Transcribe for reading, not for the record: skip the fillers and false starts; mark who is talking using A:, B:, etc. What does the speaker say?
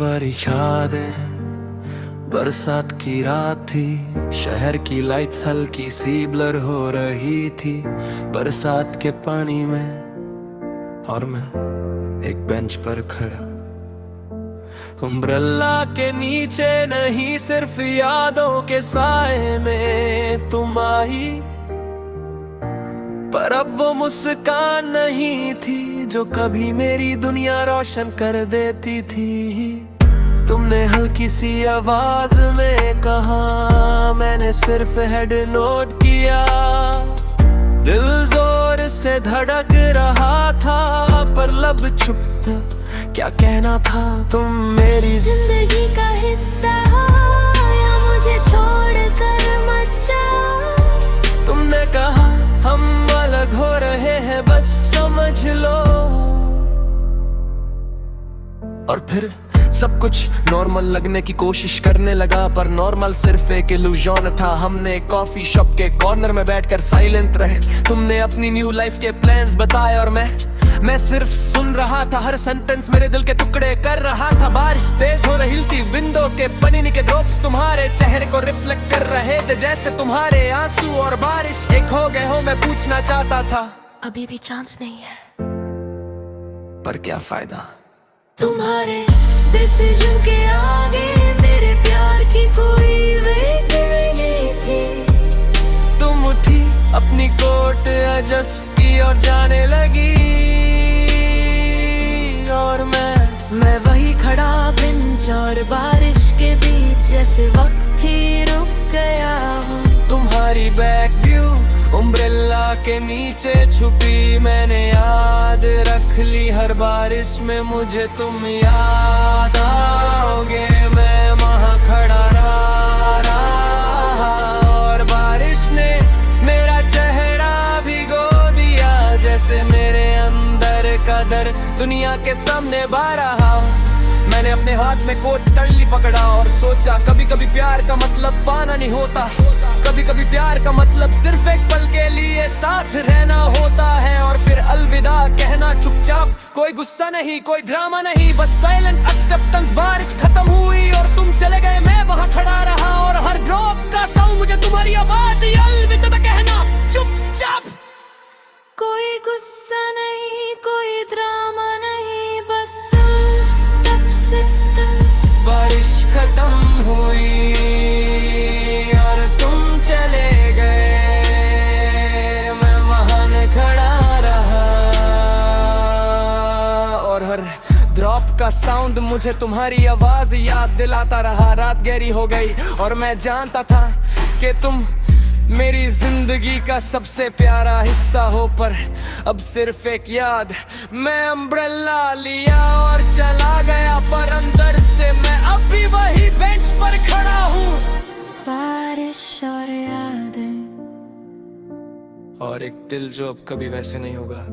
A: बारी यादें, बरसात की रात थी, शहर की लाइट्स हल्की सी ब्लर हो रही थी बरसात के पानी में। और मैं एक बेंच पर खड़ा, अम्ब्रेला के नीचे नहीं, सिर्फ यादों के साए में तुम आई। पर अब वो मुस्कान नहीं थी जो कभी मेरी दुनिया रोशन कर देती थी। तुमने हल्की सी आवाज में कहा, मैंने सिर्फ हेड नोट किया। दिल जोर से धड़क रहा था, पर लब चुप था, क्या कहना था। तुम मेरी
B: जिंदगी का हिस्सा हो या मुझे छोड़कर मत जाओ।
A: तुमने कहा हम अलग हो रहे हैं, बस समझ लो। और फिर सब कुछ नॉर्मल लगने की कोशिश करने लगा, पर नॉर्मल सिर्फ एक इल्यूजन था। हमने कॉफी शॉप के कॉर्नर में बैठकर साइलेंट रहे। तुमने अपनी न्यू लाइफ के प्लान्स बताए और मैं सिर्फ सुन रहा था। हर सेंटेंस मेरे दिल के टुकड़े कर रहा था। बारिश तेज हो रही थी, विंडो के पनीनी के ड्रॉप्स तुम्हारे चेहरे को रिफ्लेक्ट कर रहे थे, जैसे तुम्हारे आंसू और बारिश एक हो गए हो। मैं पूछना चाहता था,
B: अभी भी चांस नहीं है,
A: पर क्या फायदा।
B: तुम्हारे डिसीजन के आगे मेरे प्यार की कोई वेट नहीं थी।
A: तुम उठी, अपनी कोट एडजस्ट की और जाने लगी। और
B: मैं वही खड़ा बेंच और बारिश के बीच, जैसे वक्त ही रुक गया हूँ।
A: तुम्हारी बैक व्यू अम्ब्रेला के नीचे छुपी, मैंने याद रख ली हर बारिश में। मुझे तुम याद आओगे, मैं वहाँ खड़ा रहा और बारिश ने मेरा चेहरा भिगो दिया, जैसे मेरे अंदर का दर्द दुनिया के सामने बह रहा। मैंने अपने हाथ में कोट तल्ली पकड़ा और सोचा, कभी कभी प्यार का मतलब पाना नहीं होता, कभी कभी प्यार का मतलब सिर्फ एक पल के लिए साथ रहना होता है। और फिर अलविदा कहना चुपचाप, कोई गुस्सा नहीं, कोई ड्रामा नहीं, बस साइलेंट एक्सेप्टेंस। बारिश खत्म हुई और तुम चले गए, मैं वहाँ खड़ा रहा और हर ड्रॉप का साउंड मुझे तुम्हारी आवाज अलविदा कहना चुपचाप।
B: कोई गुस्सा नहीं, कोई ड्रामा नहीं, बस
A: बारिश खत्म हुई और तुम चले गए, मैं वहाँ खड़ा रहा और हर ड्रॉप का साउंड मुझे तुम्हारी आवाज याद दिलाता रहा। रात गहरी हो गई और मैं जानता था कि तुम मेरी जिंदगी का सबसे प्यारा हिस्सा हो, पर अब सिर्फ एक याद। मैं अम्ब्रेला लिया और चला गया, पर अंदर से मैं अब भी वही बेंच पर खड़ा हूँ।
B: बारिश और यादें
A: और एक दिल जो अब कभी वैसे नहीं होगा।